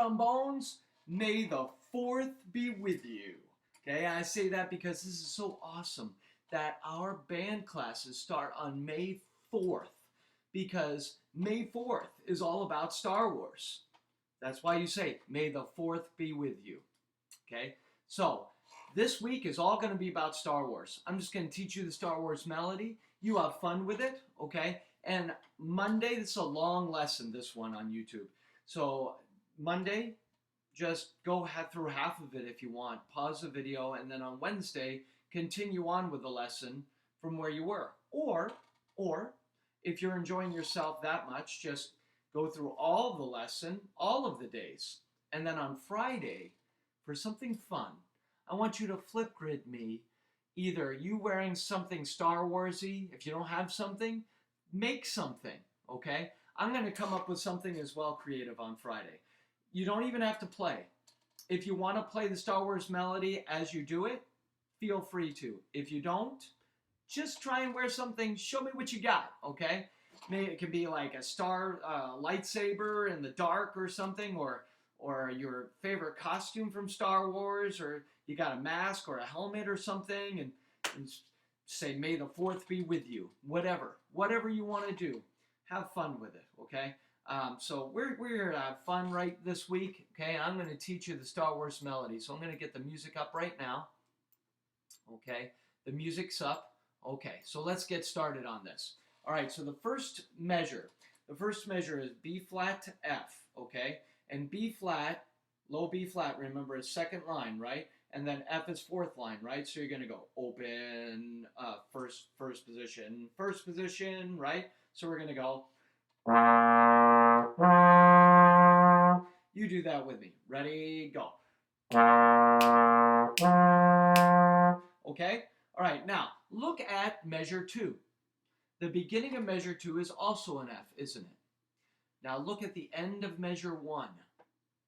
trombones, may the 4th be with you. Okay, I say that because this is so awesome that our band classes start on May 4th, because May 4th is all about Star Wars. That's why you say, may the 4th be with you. Okay, so this week is all going to be about Star Wars. I'm just going to teach you the Star Wars melody. You have fun with it, okay? And Monday, this is a long lesson, this one on YouTube. So Monday, just go through half of it if you want. Pause the video, and then on Wednesday, continue on with the lesson from where you were. Or if you're enjoying yourself that much, just go through all of the lesson, all of the days. And then on Friday, for something fun, I want you to flip grid me. Either you wearing something Star Warsy. If you don't have something, make something, okay? I'm going to come up with something as well creative on Friday. You don't even have to play. If you want to play the Star Wars melody as you do it, feel free to. If you don't, just try and wear something. Show me what you got, okay? Maybe it could be like a star lightsaber in the dark or something, or your favorite costume from Star Wars, or you got a mask or a helmet or something, and say, may the 4th be with you. Whatever you want to do, have fun with it, okay? So we're here to have fun right this week, okay? I'm going to teach you the Star Wars melody. So I'm going to get the music up right now, okay? The music's up. Okay, so let's get started on this. All right, so the first measure is B flat to F, okay? And B flat, low B flat, remember, is second line, right? And then F is fourth line, right? So you're going to go open, first position, right? So we're going to go. You do that with me. Ready, go. Okay? All right, now look at measure 2. The beginning of measure 2 is also an F, isn't it? Now look at the end of measure 1.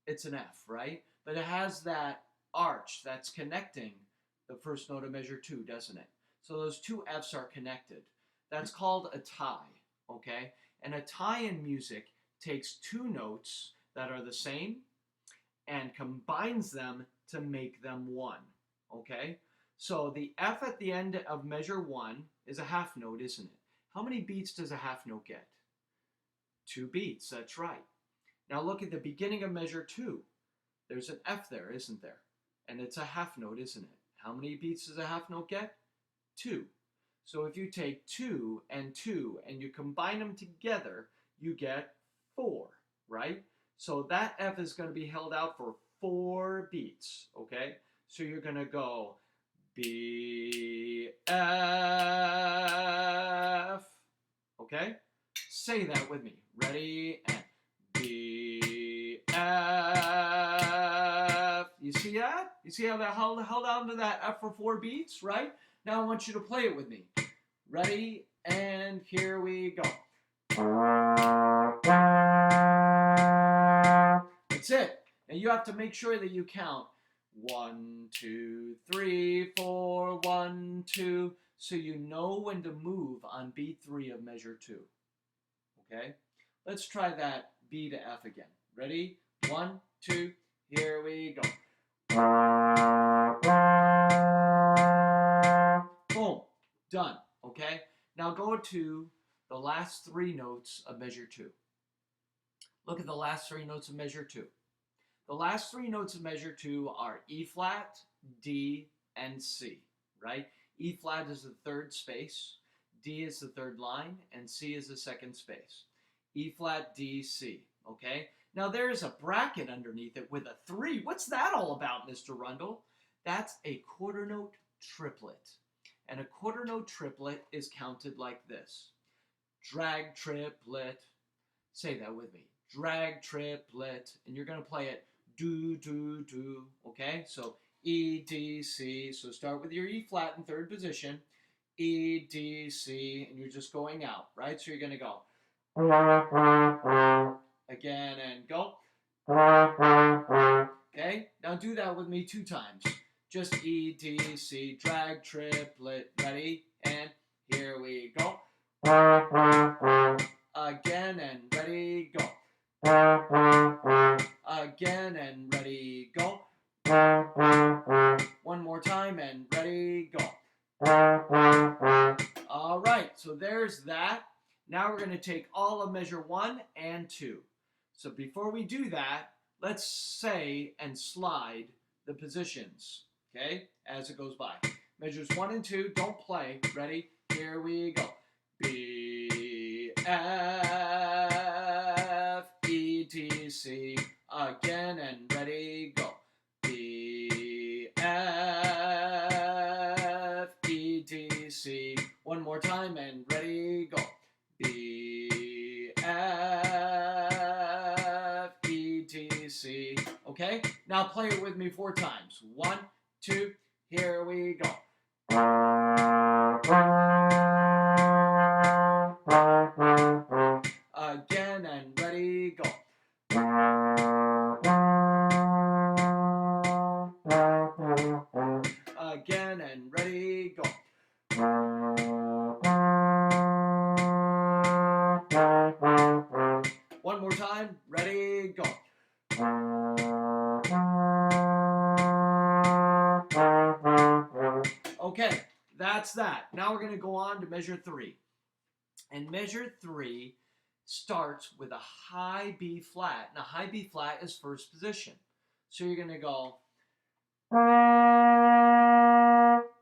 It's an F, right? But it has that arch that's connecting the first note of measure 2, doesn't it? So those two Fs are connected. That's called a tie, okay? And a tie in music takes two notes that are the same and combines them to make them one, okay? So the F at the end of measure 1 is a half note, isn't it? How many beats does a half note get? 2 beats, that's right. Now look at the beginning of measure 2. There's an F there, isn't there? And it's a half note, isn't it? How many beats does a half note get? 2. So if you take 2 and you combine them together, you get 4, right? So that F is going to be held out for 4 beats, okay? So you're going to go B, F, okay? Say that with me. Ready? And B, F. You see that? You see how that held on to that F for 4 beats, right? Now I want you to play it with me. Ready? And here we go. That's it. And you have to make sure that you count 1, 2, 3, 4, 1, 2, so you know when to move on B3 of measure 2. Okay? Let's try that B to F again. Ready? 1, 2, here we go. Boom. Done. Okay? Now go to the last 3 notes of measure 2. Look at the last 3 notes of measure 2. The last 3 notes of measure 2 are E flat, D, and C, right? E flat is the 3rd space, D is the 3rd line, and C is the 2nd space. E flat, D, C, okay? Now there's a bracket underneath it with a 3. What's that all about, Mr. Rundle? That's a quarter note triplet. And a quarter note triplet is counted like this. Drag triplet. Say that with me. Drag triplet. And you're going to play it do, do, do. Okay? So E, D, C. So start with your E flat in 3rd position. E, D, C. And you're just going out, right? So you're going to go. Again and go. Okay? Now do that with me 2 times. Just E, D, C, drag, triplet. Ready? And here we go. Again and ready, go. Again that, now we're going to take all of measure 1 and 2. So before we do that, let's say and slide the positions, okay, as it goes by. Measures 1 and 2, don't play. Ready? Here we go. B, F, E, D, C. Again and ready, go. B, F, E, D, C. One more time and ready, go. B, F, E, D, C. Okay? Now play it with me 4 times. 1, 2, here we go. Again and ready, go. Again and ready, go. One more time, ready, go. Okay, that's that. Now we're going to go on to measure 3. And measure 3 starts with a high B flat. Now, high B flat is first position. So you're going to go.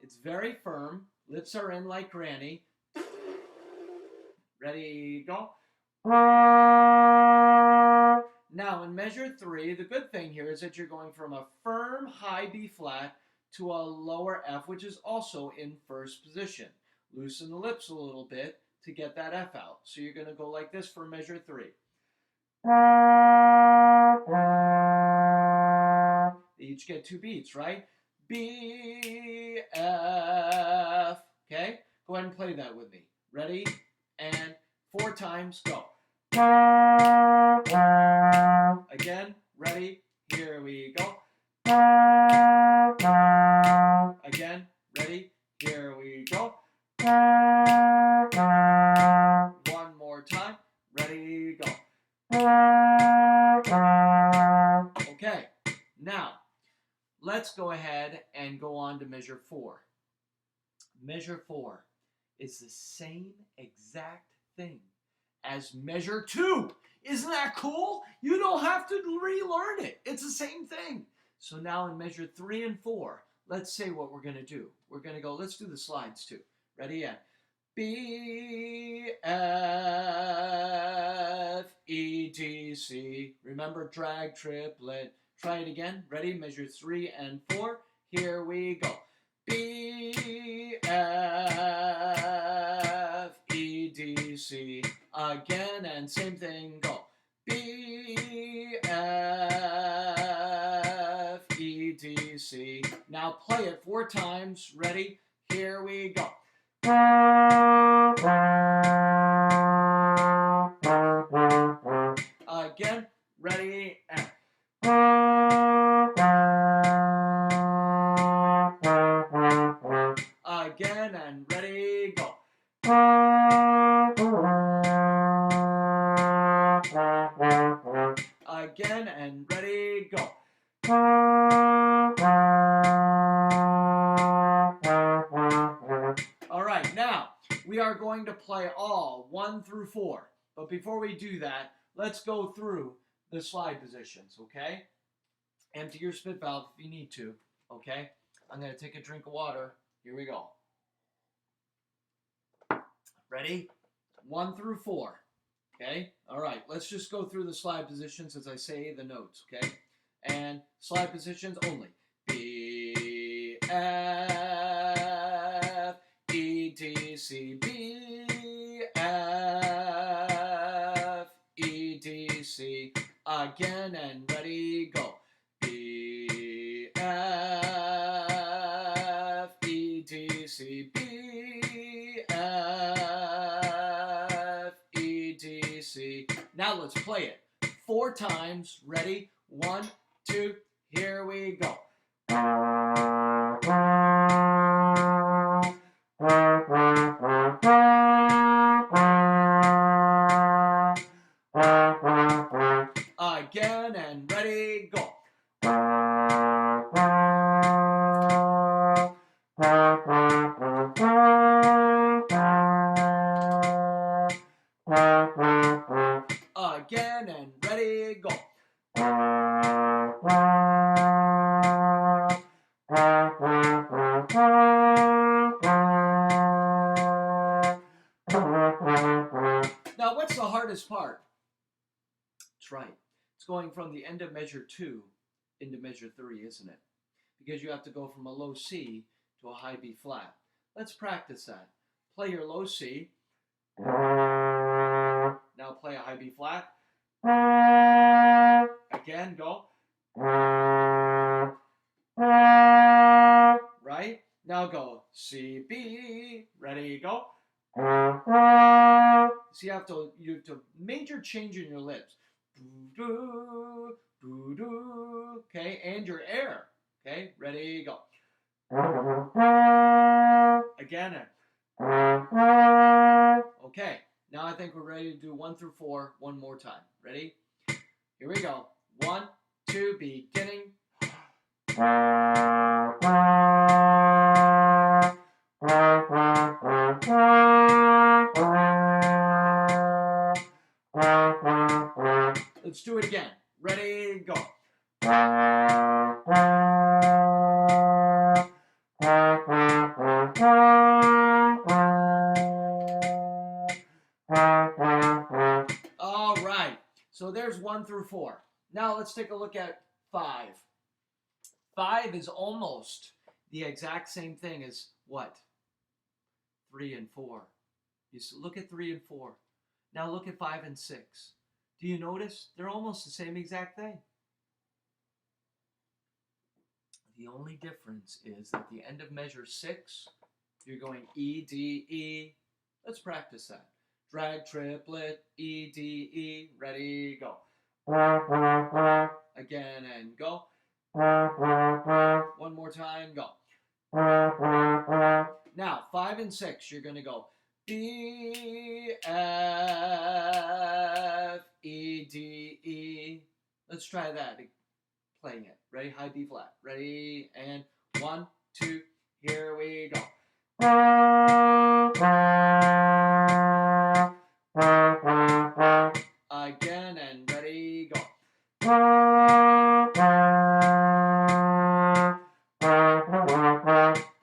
It's very firm. Lips are in like Granny. Ready, go. Now, in measure 3, the good thing here is that you're going from a firm high B flat to a lower F, which is also in first position. Loosen the lips a little bit to get that F out. So you're going to go like this for measure 3. They each get 2 beats, right? B, F. Okay? Go ahead and play that with me. Ready? And 4 times, go. Again, ready? Here we go. Again, ready? Here we go. One more time. Ready, go. Okay, now let's go ahead and go on to measure 4. Measure 4 is the same exact thing as measure 2. Isn't that cool? You don't have to relearn it. It's the same thing. So now in measure 3 and 4, let's say what we're going to do. We're going to go, let's do the slides too. Ready? Yeah. B, F, E, D, C. Remember, drag, triplet. Try it again. Ready? Measure 3 and 4. Here we go. B, F, E, D, C. Again, and same thing, go. B, F, E, D, C. Now play it 4 times. Ready? Here we go. Again, ready, and again, and ready, go. Again, and ready, go. All right, now we are going to play all 1 through 4. But before we do that, let's go through the slide positions, okay? Empty your spit valve if you need to, okay? I'm going to take a drink of water. Here we go. Ready? 1 through 4, okay? All right, let's just go through the slide positions as I say the notes, okay? And slide positions only. B, F, E, D, C, B, F, E, D, C. Again and ready, go. B, F, E, D, C, B, F, E, D, C. Now let's play it 4 times. Ready? 1, 2, here we go. Again and ready, go. hardest part. That's right. It's going from the end of measure 2 into measure 3, isn't it? Because you have to go from a low C to a high B flat. Let's practice that. Play your low C. Now play a high B flat. Again, go. Right? Now go C, B. Ready, go. So you have to major change in your lips. Okay, and your air. Okay, ready, go. Again. Okay, now I think we're ready to do 1 through 4 one more time. Ready? Here we go. 1, 2, beginning. Let's do it again. Ready, go. All right. So there's 1 through 4. Now let's take a look at 5. 5 is almost the exact same thing as what? 3 and 4. You look at 3 and 4. Now look at 5 and 6. Do you notice? They're almost the same exact thing. The only difference is at the end of measure 6, you're going E, D, E. Let's practice that. Drag triplet, E, D, E. Ready, go. Again and go. One more time, go. Now, 5 and 6, you're going to go B, F, E, D, E. Let's try that. Playing it. Ready? High B flat. Ready? And 1, 2, here we go. Again and ready, go.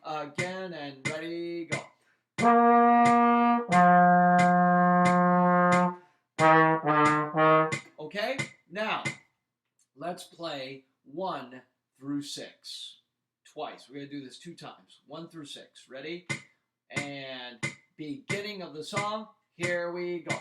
Again and ready, go. Okay, now let's play 1 through 6 twice. We're going to do this 2 times. 1 through 6. Ready? And beginning of the song. Here we go.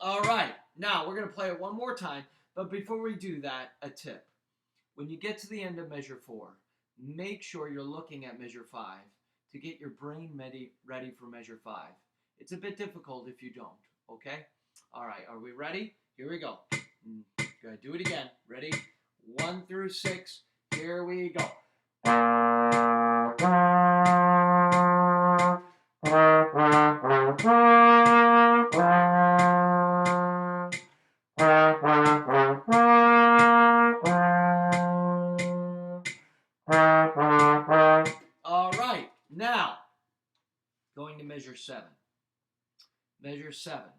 All right. Now we're going to play it one more time. But before we do that, a tip. When you get to the end of measure 4, make sure you're looking at measure 5 to get your brain ready for measure 5. It's a bit difficult if you don't, okay? All right, are we ready? Here we go. Gonna do it again. Ready? 1 through 6. Here we go. All right, now going to measure 7. Measure 7.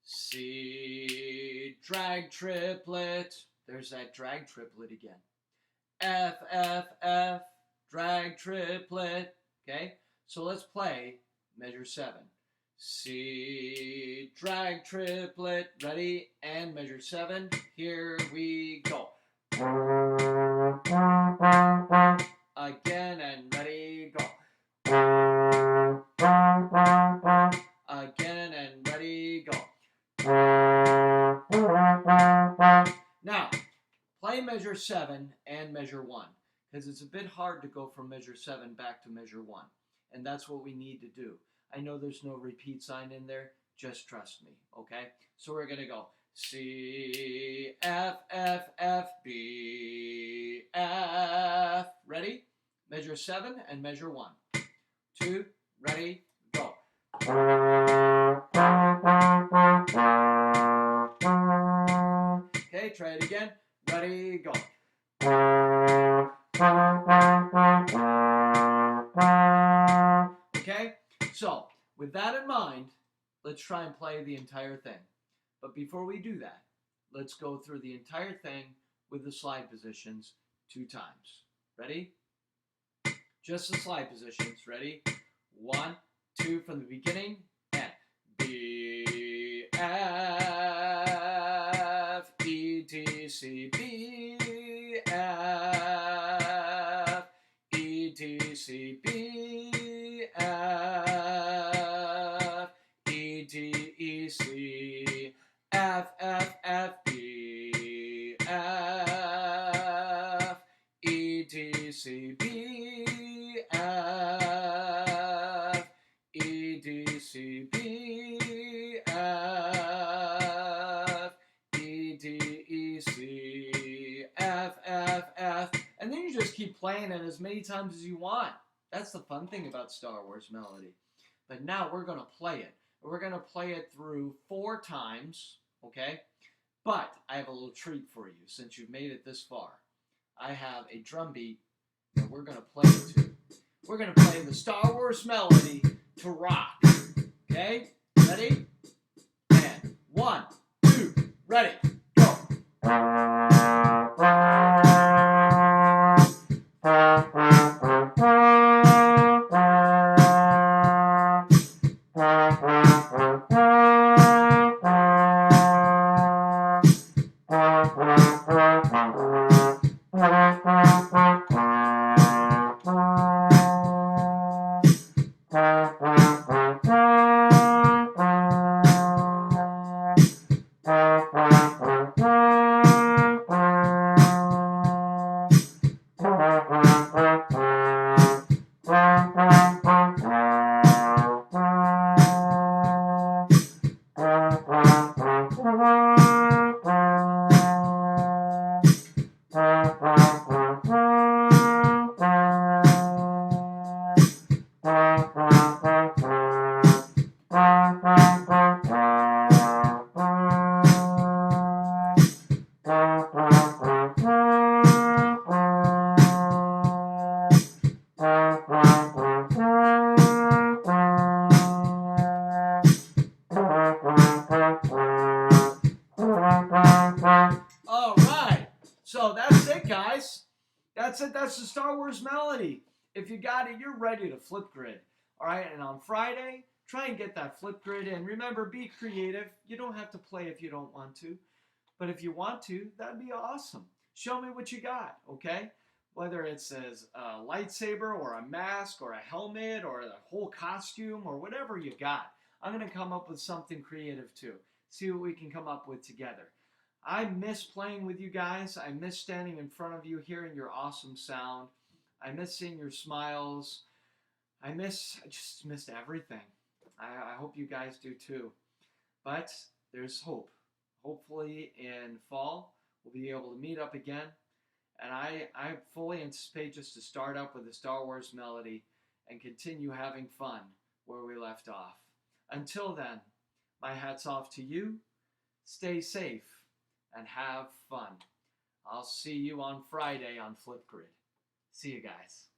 C, drag triplet. There's that drag triplet again. F, F, F, drag triplet. Okay, so let's play measure 7. C, drag triplet. Ready? And measure 7. Here we go. Again and ready, go. Again and ready, go. Now, play measure 7 and measure 1, because it's a bit hard to go from measure 7 back to measure 1, and that's what we need to do. I know there's no repeat sign in there, just trust me, okay? So we're going to go C, F, F, F, B, F. Ready? Measure 7 and measure 1. 2, ready, go. Okay, try it again. Ready, go. Okay, so with that in mind, let's try and play the entire thing. But before we do that, let's go through the entire thing with the slide positions 2 times. Ready? Just the slide positions. Ready? 1, 2 from the beginning. And B, F, E, D, C, B, F, E, D, C, B, F, E, D, E, C, F, F, F, E, F, E, D, C, B, F, E, D, C, B, F, E, D, E, C, F, F, F, and then you just keep playing it as many times as you want. That's the fun thing about Star Wars Melody. But now we're going to play it. We're going to play it through 4 times, okay? But I have a little treat for you since you've made it this far. I have a drum beat that we're going to play it to. We're going to play the Star Wars Melody to rock. Okay? Ready? And 1, 2, ready, go. All right. So that's it, guys. That's it. That's the Star Wars Melody. If you got it, you're ready to flip grid. All right. And on Friday, try and get that flip grid in. Remember, be creative. You don't have to play if you don't want to. But if you want to, that'd be awesome. Show me what you got, okay? Whether it's as a lightsaber or a mask or a helmet or a whole costume or whatever you got. I'm going to come up with something creative too. See what we can come up with together. I miss playing with you guys. I miss standing in front of you, hearing your awesome sound. I miss seeing your smiles. I just missed everything. I hope you guys do too. But there's hope. Hopefully in fall, we'll be able to meet up again. And I fully anticipate just to start up with the Star Wars Melody and continue having fun where we left off. Until then, my hat's off to you. Stay safe and have fun. I'll see you on Friday on Flipgrid. See you guys.